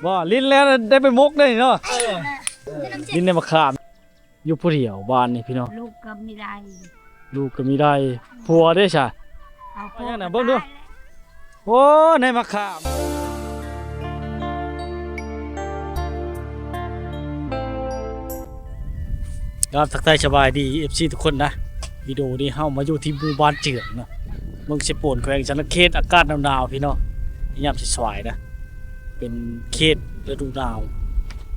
บ่ลิ้นแล้วได้ไปมกได้เนาะลิ้นในมะขามอยู่ผู้เดียวบ้านนี่พี่น้อง ลูกก็ไม่ได้ ลูกก็มีได้ผัวได้ใช่ เอาพ เอาอย่างน่ะเบิ่งดู โอ้ในมะขามครับทักทายสบายดี FC ทุกคนนะวิดีโอนี้เฮามาอยู่ที่หมู่บ้านเจืองเนาะเมืองสิโปนแขวงจันทเขตอากาศหนาวๆพี่น้องยามสิสวยนะเป็นเขตฤดูหนาว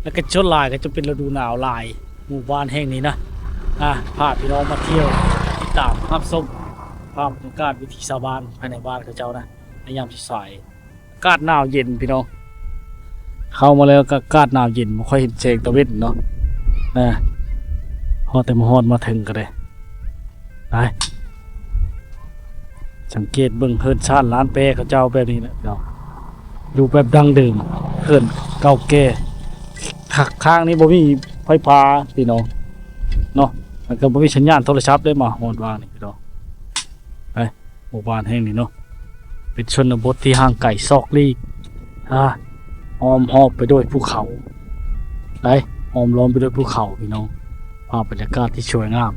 แล้วก็ชนลายก็จะเป็นฤดูหนาวลายหมู่บ้านแห่งนี้นะพาพี่น้องมาเที่ยวติดตามรับชมภาพบรรยากาศวิถีชาวบ้านภายในบ้านเขาเจ้านะในยามสิสวยอากาศหนาวเย็นพี่น้องเข้ามาแล้วก็อากาศหนาวเย็นไม่ค่อยเห็นแสงตะวันเนาะฮอดแต่มาฮอดมาถึงก็ได้ไปสังเกตเบิ่งเฮิรนชาติร้านแปรเขาเจ้าแบบนี้แหละเนาะดูแบบดังเดิมเฮิรนเก่าแก่ข้างนี้บ่มีไฟฟ้าพี่น้องเนาะมันก็บ่มีสัญญาณโทรศัพท์ได้มาฮอดว่านี่พี่น้องไปหมู่บ้านแห่งนี้เนาะเป็นชนบทที่ห่างไกลซอกลีกอ้อมหอบไปด้วยภูเขาไปอ้อมล้อมไปด้วยภูเขาพี่น้องภาพบรรยากาศที่สวยงาม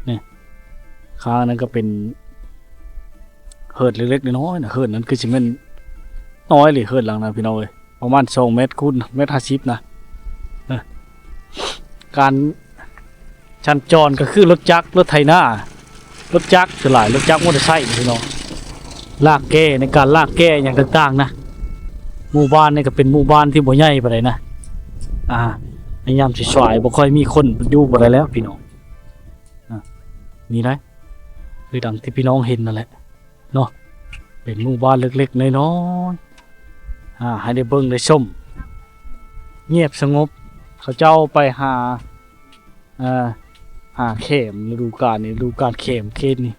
นี่ข้างนั้นก็เป็นเฮิร์ดเล็กๆน้อยๆนะเฮิร์ดนั้นคือสิแม่นน้อยเลยเฮิร์ดหลังนั้นพี่น้องเอ้ยประมาณ2 เมตรคูณ1.50 เมตรนะการชันจรก็คือรถจักรรถไถนารถจักรคือหลายรถจักรมอเตอร์ไซค์พี่น้องลากแก้ในการลากแก้อย่างต่างๆนะหมู่บ้านนี่ก็เป็นหมู่บ้านที่บ่ใหญ่ปานใดนะในยามสิสวยบ่ค่อยมีคนอยู่บ่ได้แล้วพี่น้องนี่ได้คือดังที่พี่น้องเห็นนั่นแหละเนาะเป็นหมู่บ้านเล็กๆน้อยๆให้ได้เบิ่งได้ชมเงียบสงบเขาเจ้าไปหาเข็มฤดูกาลนี่ฤดูกาลเข็มเขตนี่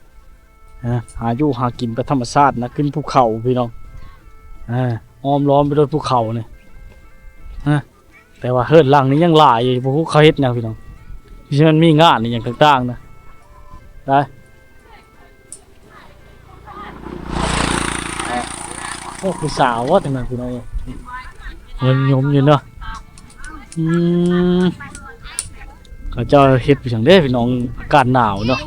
หาอยู่หากินไปธรรมชาตินะขึ้นภูเขาพี่น้องอ้อมล้อมไปด้วยภูเขานี่แต่ว่าเฮิรนหลังนี้ยังหลายอยู่พวกเขาเฮ็ดหยังพี่น้องที่มันมีงานนี่อย่างต่างๆนะได้โอ้คือสาวว่าแต่นั้นพี่น้องเงินยมอยู่เนาะเขาเจ้าเฮ็ดไปจังได๋พี่น้องอากาศหนาวเนาะ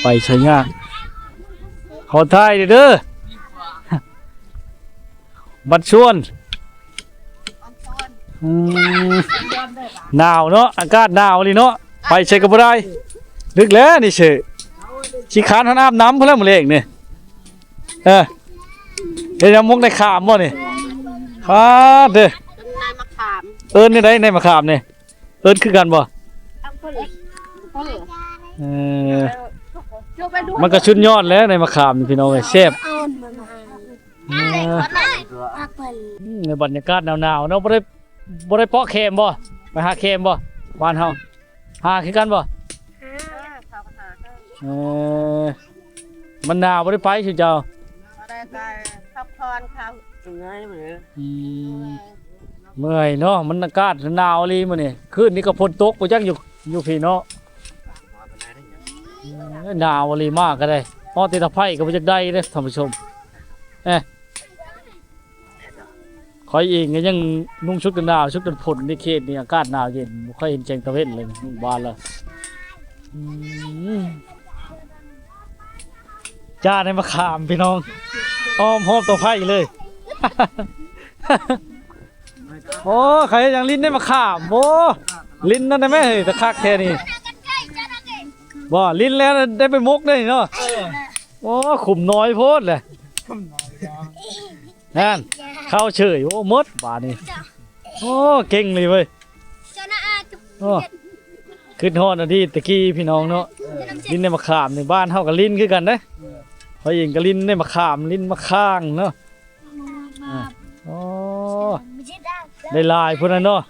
ไปใช้งานขอถ่ายเด้อบัดชวนหนาวเนาะอากาศหนาวเลยเนาะไปใช้ก็บ่ได้ดึกแล้วนี่เฉยสิคานหันอาบน้ำเพิ่นแล้วมื้อแลงนี่เฮ็ดยามกในขามบ่นี่เด้อในมะขามนี่ได้ในมะขามนี่คือกันบ่มันก็ชุดยอดแล้วในมะขามนี่พี่น้องเอ้ยแซ่บในบรรยากาศหนาวๆเนาะบ่ได้เพาะเข็มบ่ไปหาเข็มบ่บ้านเฮาหาคือกันบ่มันหนาวบ่ได้ไปสิเจ้าบ่ได้ไปพักผ่อนครับเมื่อยเนาะมันอากาศหนาวอีหลีมื้อนี้คืนนี้ก็ฝนตกบ่จักอยู่พี่เนาะหนาวอีหลีมากก็ได้ฮอดติดไผก็บ่จักได้เด้อท่านผู้ชมคอยเองก็ยังนุ่งชุดกันหนาวชุดกันฝนในเขตนี้อากาศหนาวเย็นบ่ค่อยเห็นแจ้งตะเวนเลยบ้านละจ้าในมะขามพี่น้องอ้อมหอบตัวไผ่เลย โอ้ใครยังลิ้นได้มะขามโอ้ลิ้นนั่นได้ไหมเฮ้ยตะคักแค่นี้บ่ลิ้นแล้วได้ไปมกได้เนาะโอ้ขุมน้อยโพดเลยนั่นเข้าเฉยโอ้มดบาดนี่โอ้เก่งเลยเว้ยโอ้ขึ้นฮอดนาทีตะกี้พี่น้องเนาะลิ้นในมะขามในบ้านเฮากับลิ้นคือกันเด้เขาเองก็ลิ้นในมะขามลิ้นมะข้างเนาะโอ้ได้ลายพุ่นน่ะเนาะ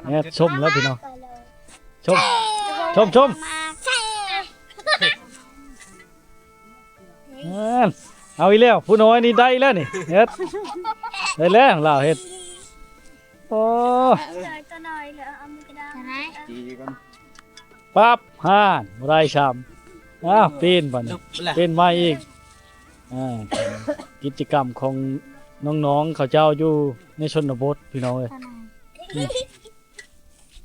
เนี่ยชมแล้วพี่น้องชมเอาอีกแล้วผู้น้อยนี่ได้แล้วนี่เฮ็ดได้แล้วของเราเฮ็ดโอ้ปั๊บห่านไรชามปีนบ่นี่ปีนมาอีก กิจกรรมของน้องๆเขาเจ้าอยู่ในชนบทพี่น้องเอ้ย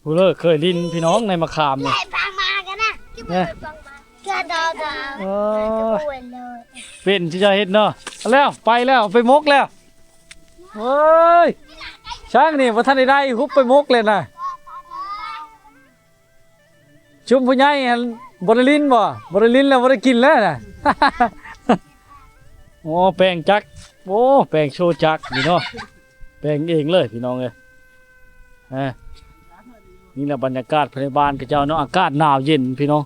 ผู้เลิกเคยลินพี่น้องในมะขามเนี่ย ฟังมากันนะกระโดด เออเป็นที่จะเฮ็ดเนาะเอาแล้วไปแล้วไปมกแล้วเฮ้ยช่างนี่บ่ทันได้ฮุบไปมกเลยน่ะชุมผู้ใหญ่บ่ได้ลินแล้วบ่ได้กินแล้วน่ะ โอ้แปลงจักโอ้แปลงโชว์จักนี่เนาะแปลงเองเลยพี่น้องเอ้ยนี่แหละบรรยากาศภายในบ้านเขาเจ้าเนาะอากาศหนาวเย็นพี่น้อง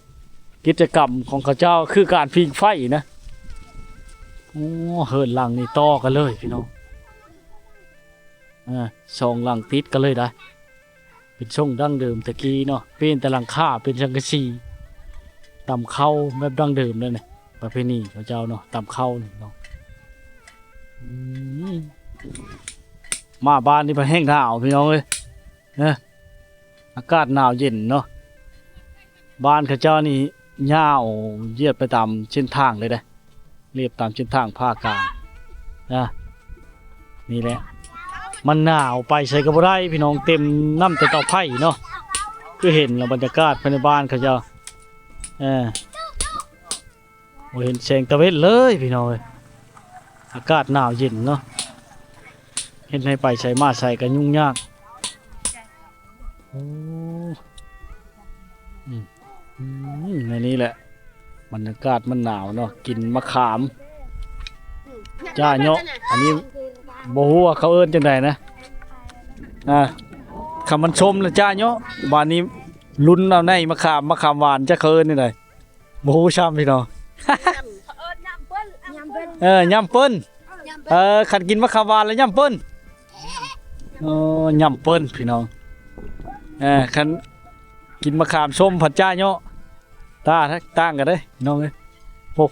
กิจกรรมของเขาเจ้าคือการพิงไฟนะโอ้เฮิรนหลังนี่ต่อกันเลยพี่น้องสองหลังติดกันเลยได้เป็นช่องดั้งเดิมตะกี้เนาะเป็นแต่หลังคาเป็นสังกะสีตำเข้าแบบดั้งเดิมเลยเนี่ยประเพณีเขาเจ้าเนาะตำเข้านี่เนาะมาบ้านนี่ไปแห้งหนาวพี่น้องเลยอากาศหนาวเย็นเนาะบ้านเขาเจ้านี่ยาวเหยียดไปตามเส้นทางเลยนะเรียบตามเส้นทางภาคกลางนี่แหละมันหนาวไปใส่กระบอกได้พี่น้องเต็มน้ำแต่เตาไผ่เนาะคือเห็นแล้วบรรยากาศภายในบ้านเขาเจ้าเห็นแสงตะเวนเลยพี่น้องอากาศหนาวเย็นเนาะเห็นให้ไปใส่มาใส่กันยุ่งยากในนี้แหละบรรยากาศมันหนาวเนาะกินมะขามจ้าเนาะอันนี้โบหัวเขาเอิ้นจังไดนะคำมันชมเลยจ้าเนาะบ้านนี้ลุ้นเอาในมะขามหวานจะเขาเอิ้นนี่ไดโบหูช้ำพี่น้องยำเปิ้ลขันกินมะขามหวานแล้วยำเปิ้ลยำเปิ้ลพี่น้องขันกินมะขามส้มผัดจ้าเนาะต่างกันเด้น้องเอ้ย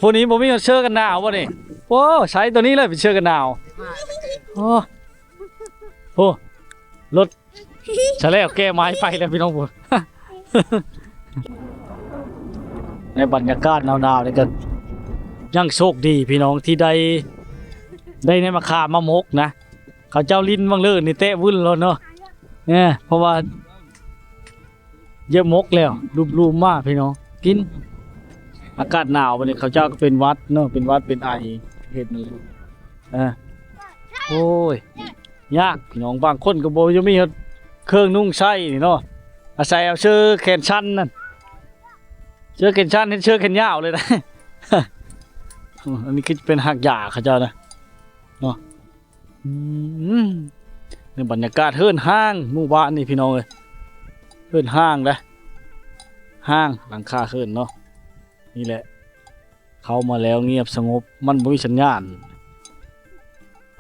พวกนี้บ่มีเสื้อกันหนาวบ่นี่โอ้ใช้ตัวนี้เลยเป็นเสื้อกันหนาวโอ้รถชะแล้วแก้ไม้ไปแล้วพี่น้องผม ในบรรยากาศหนาวๆนี่ก็ยังโชคดีพี่น้องที่ได้ในมะขามมะมกนะเขาเจ้าลิ้นบางเลื่อนนี่เตะวุ่นแล้วเนาะเพราะว่าเยอะมกแล้วรูปมากพี่น้องกินอากาศหนาววันนี้เขาเจ้าก็เป็นวัดเนาะเป็นวัดเป็นไอเห็นเลยโอ้ยยากพี่น้องบางคนก็บอกจะมีเครื่องนุ่งใส่นี่เนาะอาศัยเอาเชือกแขนชั้นนั่นเชือกแขนชั้นเห็นเชือกแขนยาวเลยนะ อันนี้คือเป็นหักหญ้าเขาเจ้านะเนาะในบรรยากาศเฮิรนห้างหมู่บ้านนี่พี่น้องเลยเฮิรนห้างนะห้างหลังคาเฮิรนเนาะนี่แหละเข้ามาแล้วเงียบสงบมันบ่มีสัญญาณไ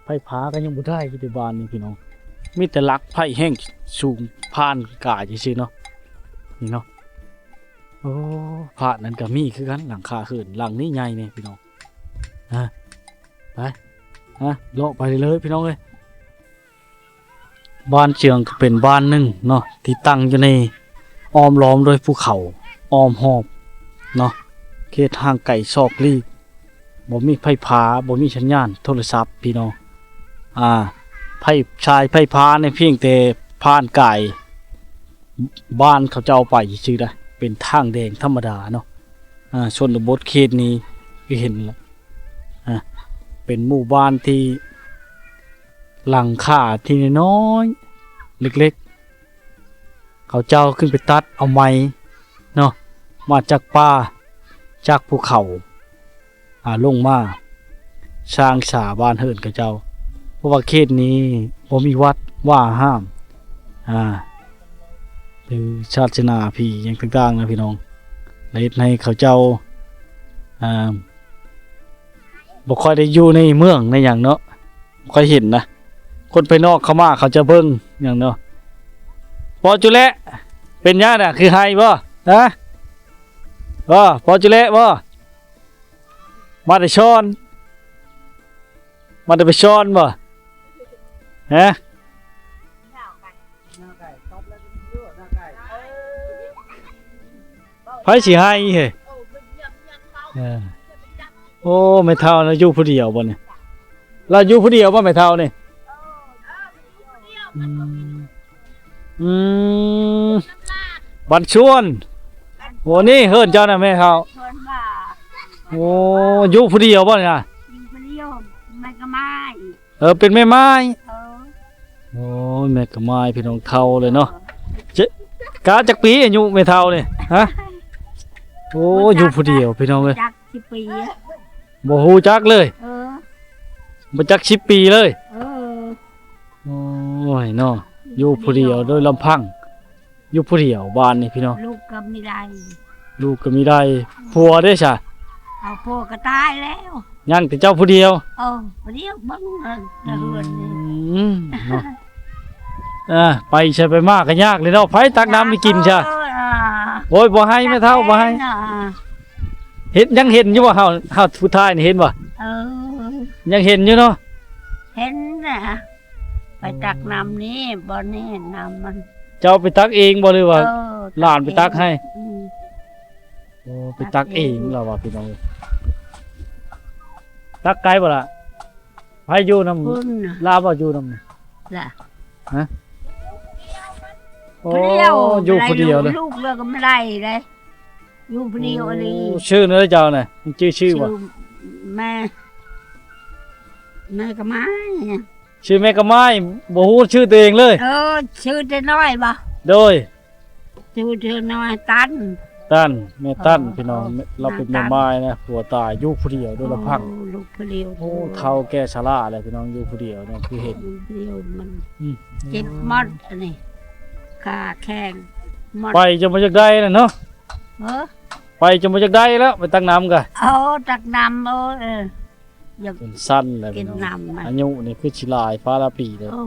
ผ่ผากันยังบ่ได้ที่บ้านนี่พี่น้องมีแต่ลักไผ่แห้งสูงผ่านกาซื่อๆเนาะนี่เนาะโอ้ผานั้นก็มีคือกันหลังคาเฮิรนหลังนี้ใหญ่นี่พี่น้องไปเลาะไปเลยพี่น้องเอ้ยบ้านเชียงก็เป็นบ้านหนึ่งเนาะที่ตั้งอยู่ในอ้อมล้อมด้วยภูเขาอ้อมหอบเนาะเขตห่างไกลซอกลีกบ่มีไฟฟ้าบ่มีสัญญาณโทรศัพท์พี่น้องไฟฟ้าในเพียงแต่ผ่านไกลบ้านเขาจะเอาไปชื่อได้เป็นทางแดงธรรมดาเนาะชนบทเขตนี้ก็เห็นแล้วเป็นหมู่บ้านที่หลังคาที่น้อยเล็กๆเขาเจ้าขึ้นไปตัดเอาไม้เนาะมาจากป่าจากภูเขาลงมาสร้างสาบ้านเฮิรนเขาเจ้าเพราะว่าเขตนี้บ่มีวัดว่าห้ามหรือศาสนาพี่อย่างต่างๆนะพี่น้องเลยในเขาเจ้าบ่ค่อยได้อยู่ในเมืองในอย่างเนาะบ่ค่อยเห็นนะคนไปนอกเข้ามาเขาจะเบิ่งอย่างเนาะพอจุแลเป็นญาติอ่ะคือไฮบ่พอจุแลบ่มาได้ช้อนมาได้ไปช้อนบ่ไผสิให้เฮ้ โอ้แม่เฒ่าน่ะอยู่ผู้เดียวบ่เนี่ยเราอยู่ผู้เดียวบ่แม่เฒ่านี่อืมอืมบันชวนโหนี่เฮิรนเจ้าน่ะแม่เฒ่า คนว่า โอ้อยู่ผู้เดียวบ่เนี่ย ยิงคนเดียวมันก็ไม่ เป็นแม่ไม้ เออ โอ้ยแม่ก็ไม้พี่น้องเฒ่าเลยเนาะเจ๊กาจักปีอายุแม่เฒ่านี่ฮะโอ้อยู่ผู้เดียวพี่น้องเอ้ย จักสิปี บ่ฮู้จักเลย เออ บ่จัก10ปีเลย เออ โอ้ยเนาะอยู่ผู้เดียวโดยลำพังอยู่ผู้เดียวบ้านนี่พี่น้อง ลูกก็ไม่ได้ ลูกก็มีได้ผัวได้ซะ เอาพ่อก็ตายแล้ว ยังแต่เจ้าผู้เดียว เออเดี๋ยวบังเอิญเดือนนี่ เนาะไปใช่ไปมากก็ยากเลยเนาะไผตักน้ำให้กินซะโอ้ยบ่ให้แม่เฒ่าบ่ให้เห็นยังเห็นอยู่ว่าเฮาผู้ท้ายนี่เห็นบ่ เออ ยังเห็นอยู่เนาะ เห็นนะไปตักน้ำนี่บ่นี่น้ำมัน เจ้าไปตักเองบ่หรือว่า เออ หลานไปตักให้ อืม โอ้ไปตักเองแล้วว่าพี่น้องตักไกลบ่ล่ะไผอยู่นำ คุณน่ะ ลาบ่อยู่นำ ล่ะ โอ้อยู่ผู้เดียวเลย ลูกเลิกก็ไม่ได้เลยอยู่ผู้เดียวอะไร โอ้ชื่อเนื้อเจ้าน่ะมันชื่อบ่ แม่แม่ก็ไม่ ชื่อแม่กะไม้บ่ฮู้ชื่อตัวเองเลย เออชื่อจะน้อยบ่ โดย ชื่อเธอน้อยตัน ตั้นแม่ตั้นพี่น้อง เออ เราเป็น ตั้ แม่ น ไม้นะผัวตายอยู่ผู้เดียวโดยลำพัง โอ้ลูกผู้เดียว โอ้เฒ่าแก่ชราเลยพี่น้องอยู่ผู้เดียวเนี่ยคือเห็น ลูกผู้เดียวมัน อืม เจ็บหมดอันนี้ขาแข้งหมด ไปจะมาจากได้น่ะเนาะ เออ ไปจะมาจากได้แล้วไปตักน้ำกัน เอาตักน้ำอยาก เป็นสั้นเลย กิ พี่ น น้อง น้ำมัน อายุนี่คือชิลายฟ้าละปีเลย โอ้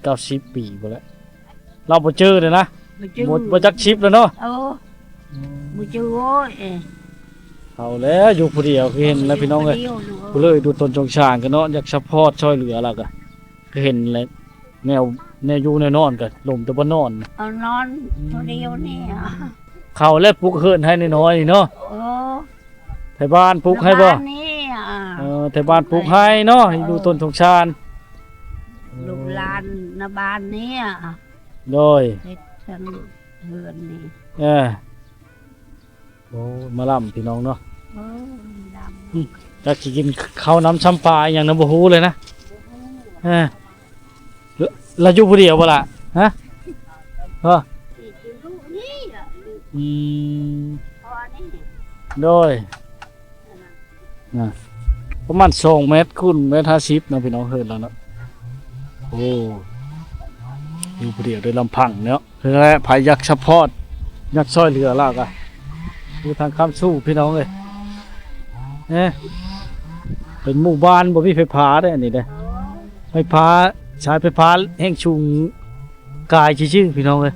8-90 ปีบ่แล้วเราบ่เจอเลยนะ บ่จื้อ บ่จักชิปแล้วเนาะ โอ้บ่จื้อโอ้ย เอาแล้วอยู่ผู้เดียวคือเห็นแล้วพี่น้องเอ้ย กูเลยดูตนจงช่างกันเนาะอยากซัพพอร์ตช่วยเหลือแล้วก็เห็นเลยแนวอยู่แนวนอนก็ลมแต่บ่นอน เอานอนตัวเดียวนี่ เข้าแล้วปลุกเฮิรนให้น้อยๆนี่เนาะ โอ้ ไทบ้านปลุกให้บ่ บ้านนี่ไทบ้านปลุกให้เนาะอยู่ต้นจงชาน ลูกหลานในบ้านนี้ โดย เฮ็ดทั้งเฮือนนี่ เออโอ้มาล่ำพี่น้องเนาะ โอ้ดำ จักสิกินข้าวน้ำช้ำปลาอหย่างนั้นบ่ฮู้เลยนะเออแล้วอยู่ผู้เดียวบ่ล่ะฮะเออ ลูกนี่ลูก อืม พ่อนี่ โดยนะประมาณ2เมตรคูณเมตร50นะพี่น้องเฮิรนแล้วเนาะโอ้อยู่ผู้เดียวโดยลำพังเนาะเพื่อไผอยากซัพพอร์ตอยากช่วยเหลือเราก็คือทางคำสู้พี่น้องเอ้ยเป็นหมู่บ้านบ่มีไฟฟ้าเด้ออันนี้เด้อไฟฟ้าใช้ไฟฟ้าแห่งชุงกายชื่อๆพี่น้องเอ้ย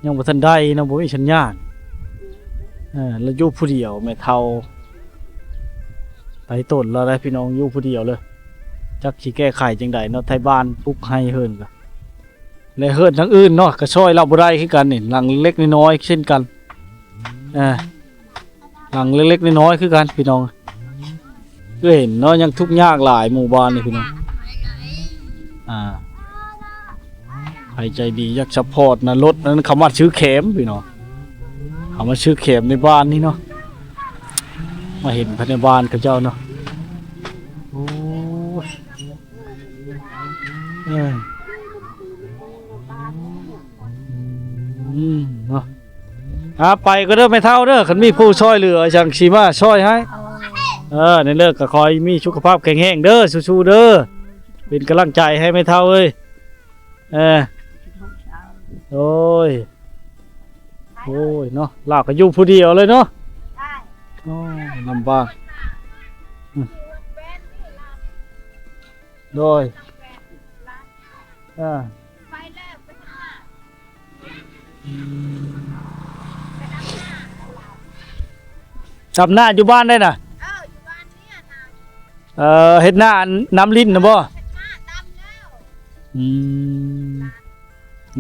ยังบ่ทันได้เนาะบ่มีสัญญาณแล้วอยู่ผู้เดียวแม่เฒ่าไปต้นแล้วได้พี่น้องอยู่ผู้เดียวเลยจักสิแก้ไขจังไดเนาะไทบ้านปลุกให้เฮิรนก็และเฮิรนทั้งอื่นเนาะก็ช่วยเราบ่ได้คือกันนี่หลังเล็กน้อยๆเช่นกันหลังเล็กๆน้อยๆคือกันพี่น้องก็เห็นเนาะยังทุกข์ยากหลายหมู่บ้านนี่พี่น้องใครใจดีอยากซัพพอร์ตนะรถนั้นเขามาซื้อเข็มพี่น้องเขามาซื้อเข็มในบ้านนี่เนาะมาเห็นภายในบ้านกับเจ้าเนาะโอ้เนาะไปก็เด้อไม่เท่าเด้อคันมีผู้ช่วยเหลือจังสิมาช่วยให้ เอา ในเลิกก็คอยมีสุขภาพแข็งแรงเด้อสู้ๆเด้อเป็นกำลังใจให้ไม่เท่าเอ้ยโอ้ยเนาะลากก็อยู่ผู้เดียวเลยเนาะ ได้ โอ้ยลำบากโดยไปแล้วไปหา จับหน้าอยู่บ้านได้น่ะ อยู่บ้านเนี่ยนะ เฮ็ดหน้าน้ำลิ้นนะบ่ มาตามแล้ว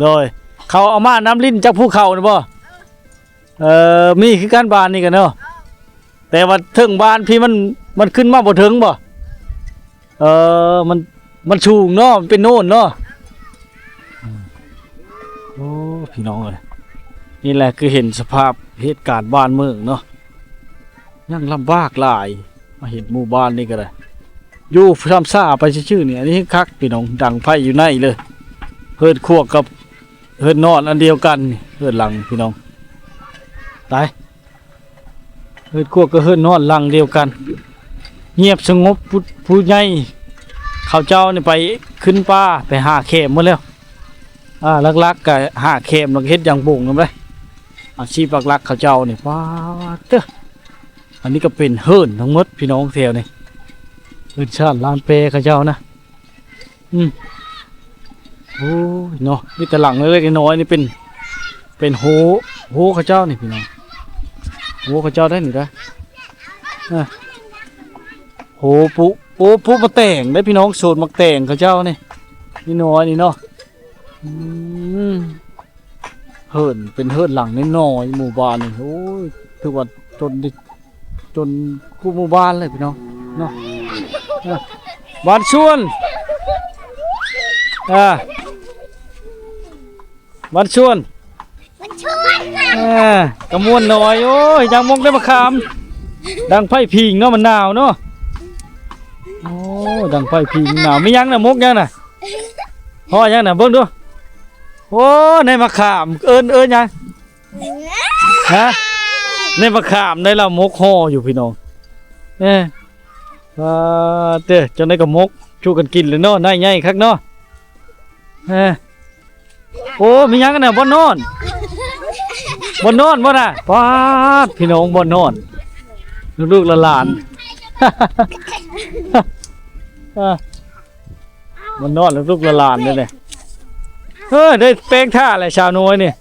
โดยเขาเอามาน้ำลิ้นจากภูเขานะบ่มีคือการบ้านนี่กันเนาะแต่ว่าถึงบ้านพี่มัน มันขึ้นมาบ่ถึงบ่มันสูงเนาะมันเป็นโน่นเนาะโอ้พี่น้องเอ้ยนี่แหละคือเห็นสภาพเหตุการณ์บ้านเมืองเนาะยังลำบากหลายมาเห็นหมู่บ้านนี่ก็ได้อยู่ทำซ่าไปชื่อๆเนี่ยอันนี้คักพี่น้องดังไฟอยู่ในเลยเฮิดคั่วกับเฮิดนอนอันเดียวกันนี่เฮิดหลังพี่น้องตายเฮิดคั่วก็เฮิดนอนหลังเดียวกันเงียบสงบผู้ใหญ่เขาเจ้านี่ไปขึ้นป่าไปหาเข็มหมดแล้วลักๆก็หาเข็มแล้วก็เฮ็ดอย่างบุ่งกันไปอาชีพหลักๆเขาเจ้านี่ว้าเด้ออันนี้ก็เป็นเฮิรนทั้งหมดพี่น้องแถวนี่เฮิรนชาติลานเปเขาเจ้านะโอ้ยเนาะนี่แต่หลังเล็กๆน้อยๆนี่เป็นโหเขาเจ้านี่พี่น้องโหเขาเจ้าได้หนิได้โหปุมาแต่งได้พี่น้องโสดมักแต่งเขาเจ้านี่นี่น้อยนี่เนาะเฮิรนเป็นเฮิรนหลังน้อยๆหมู่บ้านนี่โอ้ยถือว่าจนคู่หมู่บ้านเลยพี่น้องเนาะบ้านชวนบ้านชวนกระมวลหน่อยโอ้ยยังมองได้มาคามดังไผ่พิงเนาะมันหนาวเนาะโอ้ดังไผ่พิงหนาวไม่ยั้งนะมกยังนะพ่อยังนะเบิ่งดูโอ้ในมะขามเอิญยังฮะในมะขามในเรามกห่ออยู่พี่น้องเด้อจนได้กับมกชูกันกินเลยเนาะได้ไงคักเนาะโอ้มียังกันน่ะบ่นอนบ่น่ะป๊าดพี่น้องบ่นอนลูกๆหลานบ่นอนลูกๆหลานนี่แหละได้แป้งท่าอะไรชาวน้อยนี่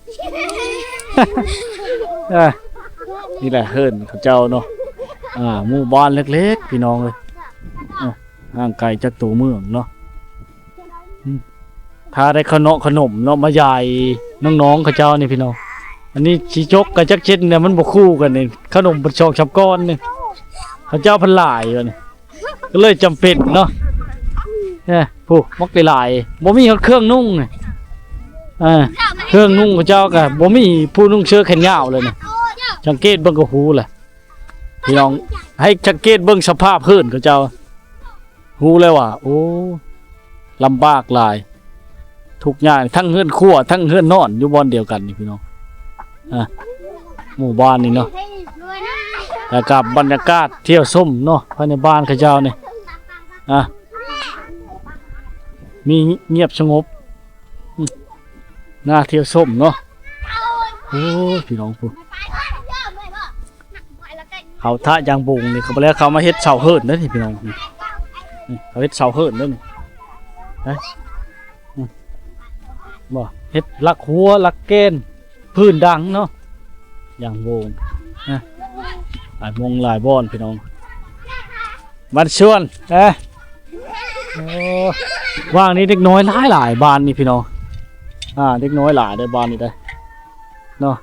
นี่แหละเฮิรนเขาเจ้าเนาะหมู่บ้านเล็กๆพี่น้องเลยห่างไกลจากตัวเมืองเนาะถ้าได้ขนมเนาะมาใหญ่น้องๆเขาเจ้านี่พี่น้องอันนี้ชีจกกับจักเช็ดเนี่ยมันบ่คู่กันนี่ขนมเป็นชองชับก้อนนี่เขาเจ้าพันหลายอยู่นี่ก็เลยจำเป็นเนาะผู้มักได้หลายบ่มีเครื่องนุ่งนี่เครื่องนุ่งเขาเจ้าก็บ่มีผู้นุ่งเสื้อแขนยาวเลยนี่สังเกตเบิ่งก็ฮู้แหละพี่น้องให้สังเกตเบิ่งสภาพเฮิรนเขาเจ้าฮู้เลยว่าโอ้ลำบากหลายทุกอย่างทั้งเฮือนครัวทั้งเฮือนนอนอยู่บอนเดียวกันนี่พี่น้องหมู่บ้านนี่เนาะแต่กับบรรยากาศเที่ยวส้มเนาะภายในบ้านเขาเจ้านี่มีเงียบสงบน่าเที่ยวส้มเนาะโอ้พี่น้องพูเขาท่ายางบุงนี่เขาไปแล้วเขามาเฮ็ดเสาเฮิรนนั่นนี่พี่น้องเขาเฮ็ดเสาเฮิรนนั่นนี่บ่เฮ็ดลักหัวลักเกณฑ์พื้นดังเนาะอย่างวงหลายวงหลายบอนพี่น้องบ้านชวนว่างนี้เด็กน้อยหลายบ้านนี่พี่น้องเด็กน้อยหลายได้บ้านนี่ได้เนาะ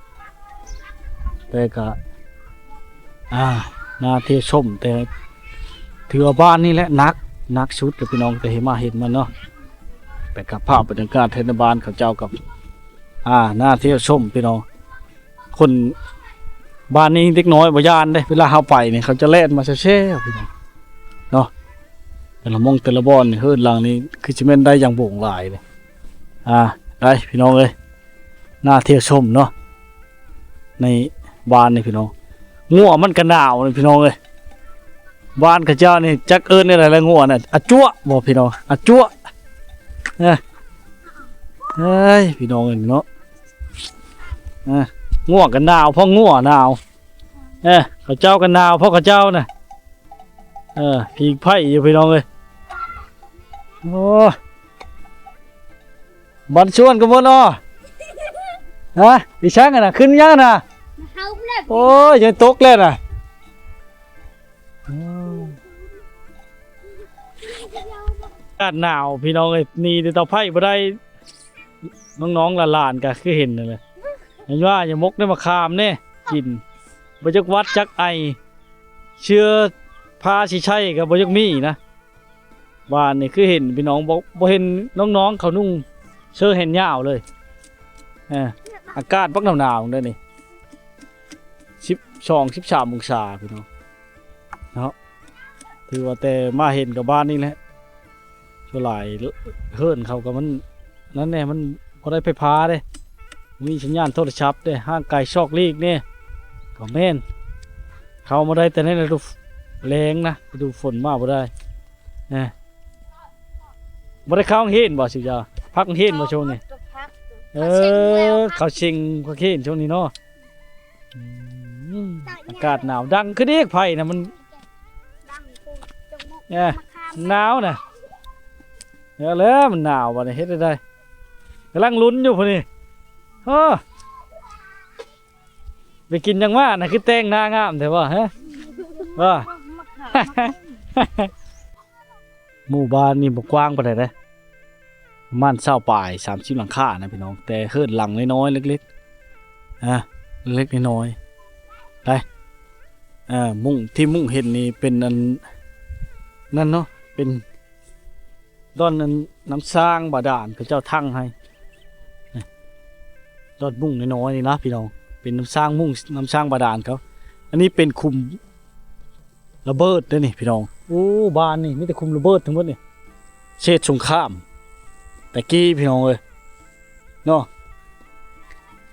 แต่ก็นาเที่ยวชมแต่ถือว่าบ้านนี่แหละนักชุดกับพี่น้องแต่เห็นมันเนาะแต่กับภาพบรรยากาศเทศบาลเขาเจ้ากับหน้าเที่ยวชมพี่น้องคนบ้านนี้เด็กน้อยบ่ย่านได้เวลาเฮาไปเนี่ยเขาจะเล่นมาเช่ๆพี่น้องเนาะแต่ละมงแต่ละบอนนี่เฮิรนหลังนี้คือสิแม่นได้อย่างโบ่งหลายเลยได้พี่น้องเอ้ยหน้าเที่ยวชมเนาะในบ้านนี่พี่น้องงัวมันก็หนาวนี่พี่น้องเอ้ยบ้านเขาเจ้านี่จักเอิ้นนี่อะไรงัวน่ะอะจั่วบ่พี่น้องอะจั่วเฮ้ยพี่น้องเนาะง่วงกันหนาวเพราะง่วงหนาวเขาเจ้ากันหนาวเพราะเขาเจ้าน่ะผีไผ่อยู่พี่น้องเลยโอ้บันชวนกันหมดเนาะพี่ช้างกันนะขึ้นยังนะโอ้ยยังตกเลยนะอากาศหนาวพี่น้องเลยนี่เตาไผ่บ่ได้น้องๆหลานๆก็คือเห็นนั่นแหละเห็นว่าอย่ามกได้มาคามเนี่ยกินไปจักวัดจักไอเชื้อ พาสิใช่ก็บ่อยักมีนะบ้านนี่คือเห็นพี่น้องบ่เห็นน้องๆเขานุ่งเสื้อแขนยาวเลยอากาศปักหนาวๆเด้อนี่12 13องศาพี่น้องเนาะถือว่าแต่มาเห็นกับบ้านนี่แหละชั่วหลายเฮิรนเขาก็มันนั่นแน่มันบ่ได้ไฟฟ้าเด้มีสัญญาณโทรศัพท์เด้ห้างไกลซอกลีกเนี่ยก็แม่นเข้ามาได้แต่ในฤดูแล้งนะฤดูฝนมาบ่ได้บ่ได้เข้าโรงเรียนบ่สิจ้าพักโรงเรียนบ่ช่วงนี้เขาชิงเขาเรียนช่วงนี้เนาะอากาศหนาวดังขึ้นอีกไผ่นะมันหนาวน่ะแล้วมันหนาวบ่ได้เฮ็ดได้กำลังลุ้นอยู่พุ่นนี่ไปกินยังว่าน่ะคือแต่งหน้างามแต่ว่าฮะหมู่บ้านนี่บ่กว้างปานใดเด้ประมาณ20ปลาย30หลังคานะพี่น้องแต่เฮิรนหลังน้อยๆเล็กๆเล็กน้อยๆไปมุ่งที่มุ่งเห็นนี่เป็นอันนั่นเนาะเป็นดอนนั้นน้ำสร้างบาดาลพระเจ้าทั้งให้ดอนมุ่งน้อยๆนี่นะพี่น้องเป็นน้ำสร้างมุ่งน้ำสร้างบาดาลเขาอันนี้เป็นคุมระเบิดด้วยนี่พี่น้องโอ้บ้านนี่มีแต่คุมระเบิดทั้งหมดนี่เชษสงครามแต่กี้พี่น้องเลยเนาะ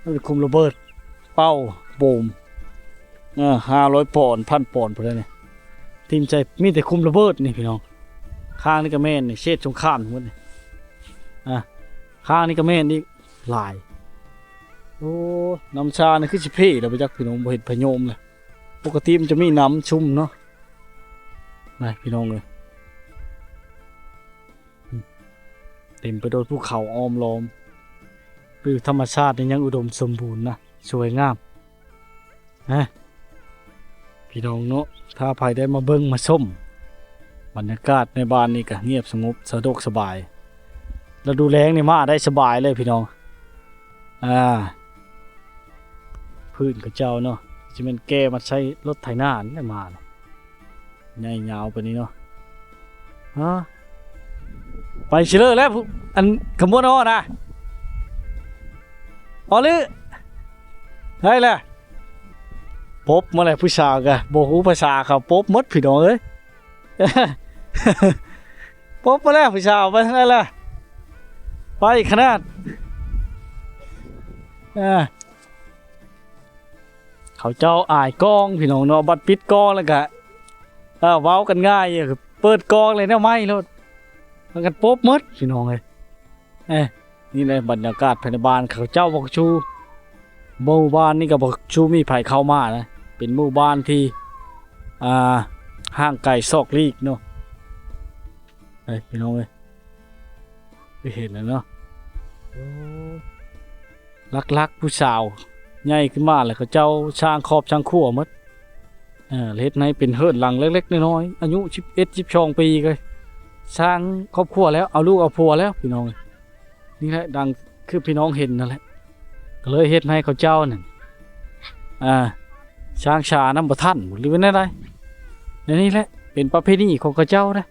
นี่เป็นคุมระเบิดเป้าโบม500 ปอนด์1,000 ปอนด์พอได้เนี่ยทีมใจมีแต่คุมระเบิดนี่พี่น้องข้างนี่ก็แม่นนี่เชษสงครามทั้งหมดนี่ข้างนี่ก็แม่นนี่หลายโอ้น้ำชานี่คือสิเพ่เราไปจักพี่น้องบ่เห็นพะโยมเลยปกติมันจะมีน้ำชุ่มเนาะนี่พี่น้องเลยเต็มไปด้วยภูเขาอ้อมล้อมคือธรรมชาตินี่ยังอุดมสมบูรณ์นะสวยงามพี่น้องเนาะถ้าใครได้มาเบิ่งมาชมบรรยากาศในบ้านนี่ก็เงียบสงบสะดวกสบายแล้วดูแลงนี่มาได้สบายเลยพี่น้องพื้นกับเจ้าเนาะจะเป็นแกมาใช้รถไถนาได้มาใหญ่ยาวไปนี้เนาะไปเชื่อแล้วอันขมวนอ้อนะอ๋อหรือได้แหละปบมาเลยผู้ชายกันโบหูภาษาเขาปบมดพี่น้องเอ้ยปบมาแล้วผู้ชายไปทั้งนั้นแหละไปขนาดเขาเจ้าอายกองพี่น้องเนาะบัดปิดกองแล้วก็เว้ากันง่ายคือเปิดกองเลยเนี่ยไม่แล้วมันกันปบมดพี่น้องเลยนี่ในบรรยากาศภายในบ้านเขาเจ้าบอกชูหมู่บ้านนี่ก็บอกชูมีไผเข้ามานะเป็นหมู่บ้านที่ห้างไก่ซอกลีกเนาะพี่น้องเลยไปเห็นแล้วเนาะลักผู้สาวใหญ่ขึ้นมาเลยเขาเจ้าช่างขอบช่างขั้วมดเฮ็ดในเป็นเฮิรนหลังเล็กๆน้อยๆอายุ11-12 ปีเลยสร้างครอบครัวแล้วเอาลูกเอาผัวแล้วพี่น้องนี่แหละดังคือพี่น้องเห็นนั่นแหละก็เลยเฮ็ดให้เขาเจ้านั่นช้างชาน้ำบ่ทันหรือเป็นอะไรนี่แหละเป็นประเพณีของเขาเจ้านะ